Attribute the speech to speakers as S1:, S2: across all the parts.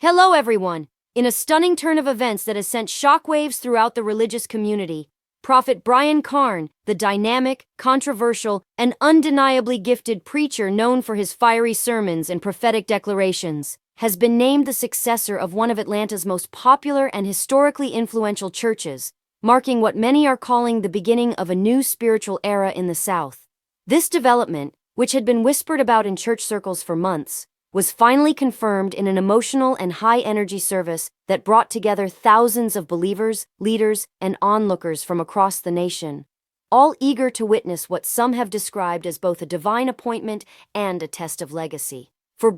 S1: Hello everyone! In a stunning turn of events that has sent shockwaves throughout the religious community, Prophet Carn, the dynamic, controversial, and undeniably gifted preacher known for his fiery sermons and prophetic declarations, has been named the successor of one of Atlanta's most popular and historically influential churches, marking what many are calling the beginning of a new spiritual era in the South. This development, which had been whispered about in church circles for months, was finally confirmed in an emotional and high-energy service that brought together thousands of believers, leaders, and onlookers from across the nation, all eager to witness what some have described as both a divine appointment and a test of legacy. For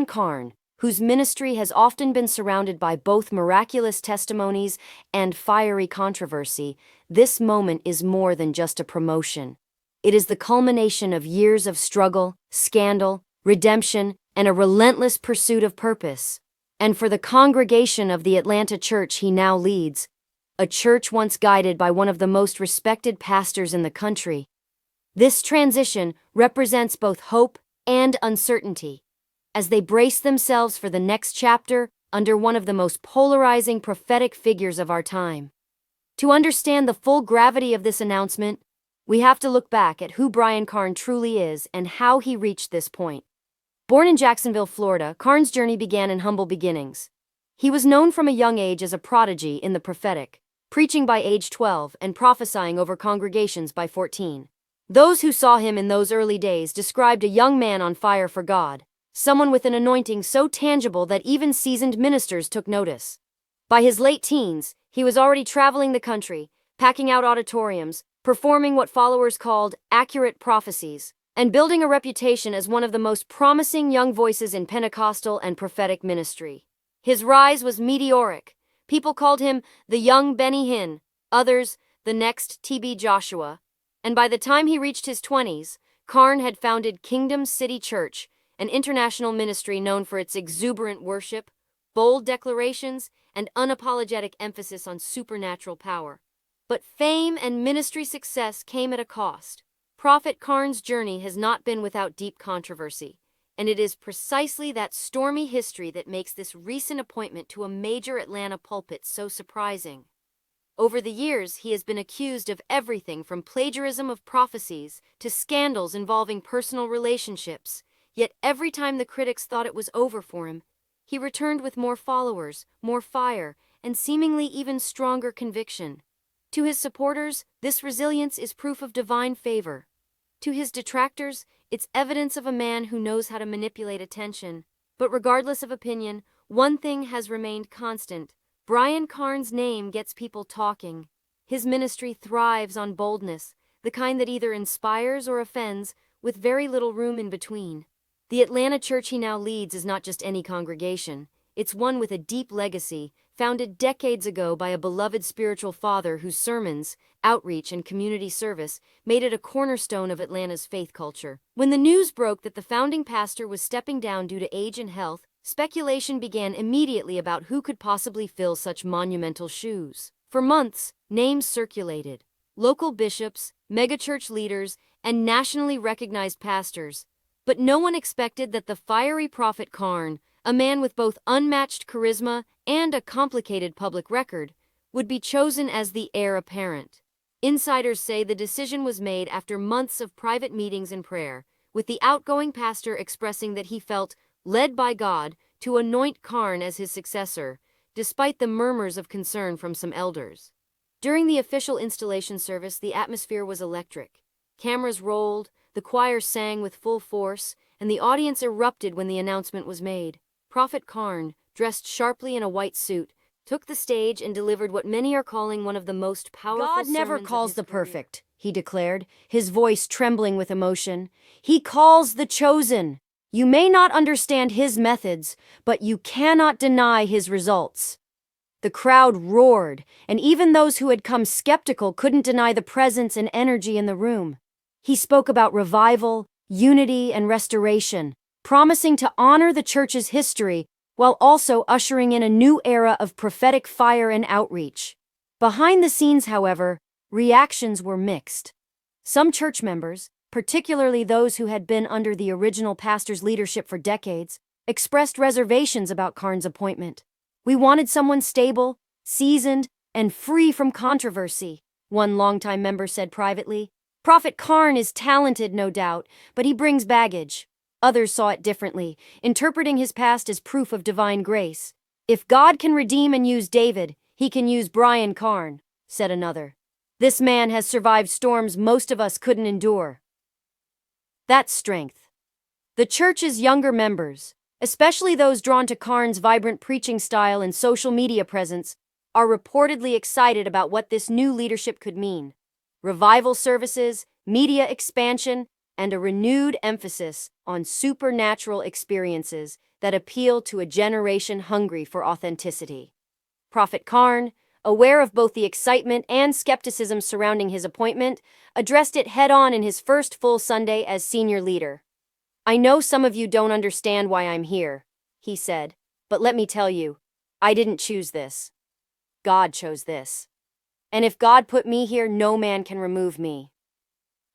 S1: Carn, whose ministry has often been surrounded by both miraculous testimonies and fiery controversy, this moment is more than just a promotion. It is the culmination of years of struggle, scandal, redemption, and a relentless pursuit of purpose. And for the congregation of the Atlanta church he now leads, a church once guided by one of the most respected pastors in the country, this transition represents both hope and uncertainty, as they brace themselves for the next chapter under one of the most polarizing prophetic figures of our time. To understand the full gravity of this announcement, we have to look back at who Carn truly is and how he reached this point. Born in Jacksonville, Florida, Carn's journey began in humble beginnings. He was known from a young age as a prodigy in the prophetic, preaching by age 12 and prophesying over congregations by 14. Those who saw him in those early days described a young man on fire for God, someone with an anointing so tangible that even seasoned ministers took notice. By his late teens, he was already traveling the country, packing out auditoriums, performing what followers called accurate prophecies, and building a reputation as one of the most promising young voices in Pentecostal and prophetic ministry. His rise was meteoric. People called him the young Benny Hinn, others the next T.B. Joshua, and by the time he reached his 20s, Carn had founded Kingdom City Church, an international ministry known for its exuberant worship, bold declarations, and unapologetic emphasis on supernatural power. But fame and ministry success came at a cost. Prophet Carn's journey has not been without deep controversy, and it is precisely that stormy history that makes this recent appointment to a major Atlanta pulpit so surprising. Over the years, he has been accused of everything from plagiarism of prophecies to scandals involving personal relationships, yet every time the critics thought it was over for him, he returned with more followers, more fire, and seemingly even stronger conviction. To his supporters, this resilience is proof of divine favor. To his detractors, it's evidence of a man who knows how to manipulate attention. But regardless of opinion, one thing has remained constant. Carn's name gets people talking. His ministry thrives on boldness, the kind that either inspires or offends, with very little room in between. The Atlanta church he now leads is not just any congregation. It's one with a deep legacy, founded decades ago by a beloved spiritual father whose sermons, outreach, and community service made it a cornerstone of Atlanta's faith culture. When the news broke that the founding pastor was stepping down due to age and health, speculation began immediately about who could possibly fill such monumental shoes. For months, names circulated: local bishops, megachurch leaders, and nationally recognized pastors. But no one expected that the fiery prophet Carn, a man with both unmatched charisma and a complicated public record, would be chosen as the heir apparent. Insiders say the decision was made after months of private meetings and prayer, with the outgoing pastor expressing that he felt led by God to anoint Carn as his successor, despite the murmurs of concern from some elders. During the official installation service, the atmosphere was electric. Cameras rolled, the choir sang with full force, and the audience erupted when the announcement was made. Prophet Carn, dressed sharply in a white suit, took the stage and delivered what many are calling one of the most powerful God never sermons calls of the his career. perfect, he declared, his voice trembling with emotion. He calls the chosen. You may not understand his methods, but you cannot deny his results. The crowd roared, and even those who had come skeptical couldn't deny the presence and energy in the room. He spoke about revival, unity, and restoration, promising to honor the church's history while also ushering in a new era of prophetic fire and outreach. Behind the scenes, however, reactions were mixed. Some church members, particularly those who had been under the original pastor's leadership for decades, expressed reservations about Carn's appointment. "We wanted someone stable, seasoned, and free from controversy," one longtime member said privately. "Prophet Carn is talented, no doubt, but he brings baggage." Others saw it differently, interpreting his past as proof of divine grace. "If God can redeem and use David, he can use Brian Carn," said another. "This man has survived storms most of us couldn't endure." That's strength. The church's younger members, especially those drawn to Carn's vibrant preaching style and social media presence, are reportedly excited about what this new leadership could mean. Revival services, media expansion, and a renewed emphasis on supernatural experiences that appeal to a generation hungry for authenticity. Prophet Carn, aware of both the excitement and skepticism surrounding his appointment, addressed it head-on in his first full Sunday as senior leader. "I know some of you don't understand why I'm here," he said, "but let me tell you, I didn't choose this. God chose this. And if God put me here, no man can remove me."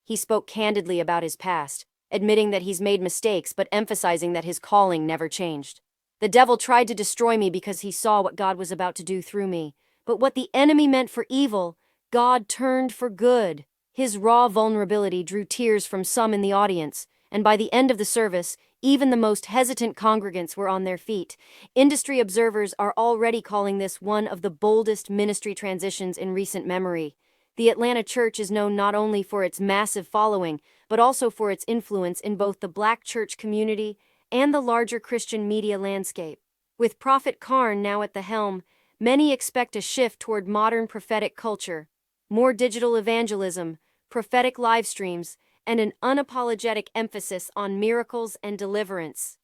S1: He spoke candidly about his past, admitting that he's made mistakes but emphasizing that his calling never changed. "The devil tried to destroy me because he saw what God was about to do through me. But what the enemy meant for evil, God turned for good." His raw vulnerability drew tears from some in the audience, and by the end of the service, even the most hesitant congregants were on their feet. Industry observers are already calling this one of the boldest ministry transitions in recent memory. The Atlanta church is known not only for its massive following, but also for its influence in both the Black church community and the larger Christian media landscape. With Prophet Carn now at the helm, many expect a shift toward modern prophetic culture, more digital evangelism, prophetic live streams, and an unapologetic emphasis on miracles and deliverance.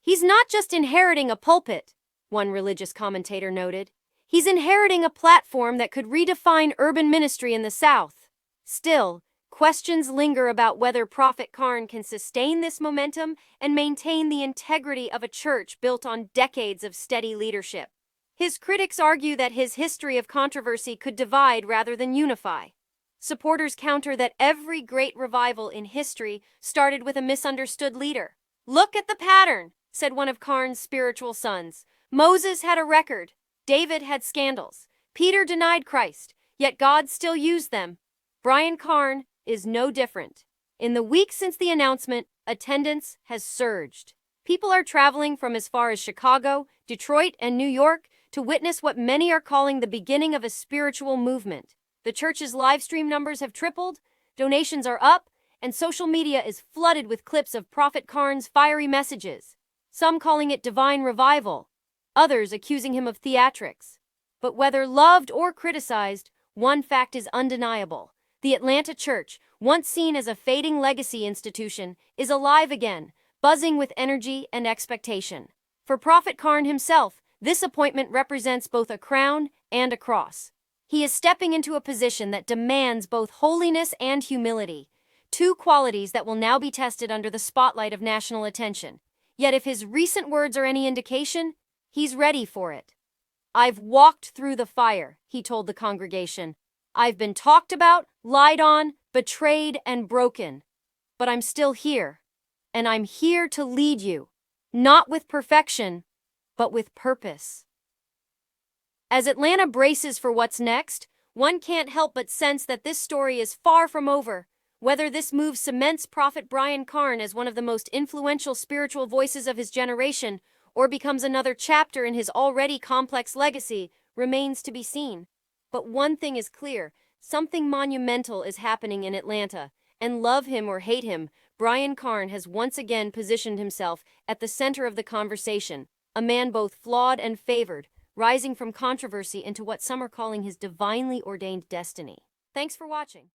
S1: "He's not just inheriting a pulpit," one religious commentator noted. "He's inheriting a platform that could redefine urban ministry in the South." Still, questions linger about whether Prophet Carn can sustain this momentum and maintain the integrity of a church built on decades of steady leadership. His critics argue that his history of controversy could divide rather than unify. Supporters counter that every great revival in history started with a misunderstood leader. "Look at the pattern," said one of Carn's spiritual sons. "Moses had a record. David had scandals. Peter denied Christ, yet God still used them. Brian Carn is no different." In the weeks since the announcement, attendance has surged. People are traveling from as far as Chicago, Detroit, and New York to witness what many are calling the beginning of a spiritual movement. The church's live stream numbers have tripled, donations are up, and social media is flooded with clips of Prophet Carn's fiery messages, some calling it divine revival, others accusing him of theatrics. But whether loved or criticized, one fact is undeniable. The Atlanta church, once seen as a fading legacy institution, is alive again, buzzing with energy and expectation. For Prophet Carn himself, this appointment represents both a crown and a cross. He is stepping into a position that demands both holiness and humility, two qualities that will now be tested under the spotlight of national attention. Yet if his recent words are any indication, he's ready for it. "I've walked through the fire," he told the congregation. "I've been talked about, lied on, betrayed, and broken. But I'm still here, and I'm here to lead you, not with perfection, but with purpose." As Atlanta braces for what's next, one can't help but sense that this story is far from over. Whether this move cements Prophet Brian Carn as one of the most influential spiritual voices of his generation, or becomes another chapter in his already complex legacy, remains to be seen. But one thing is clear, something monumental is happening in Atlanta, and love him or hate him, Brian Carn has once again positioned himself at the center of the conversation, a man both flawed and favored, rising from controversy into what some are calling his divinely ordained destiny. Thanks for watching.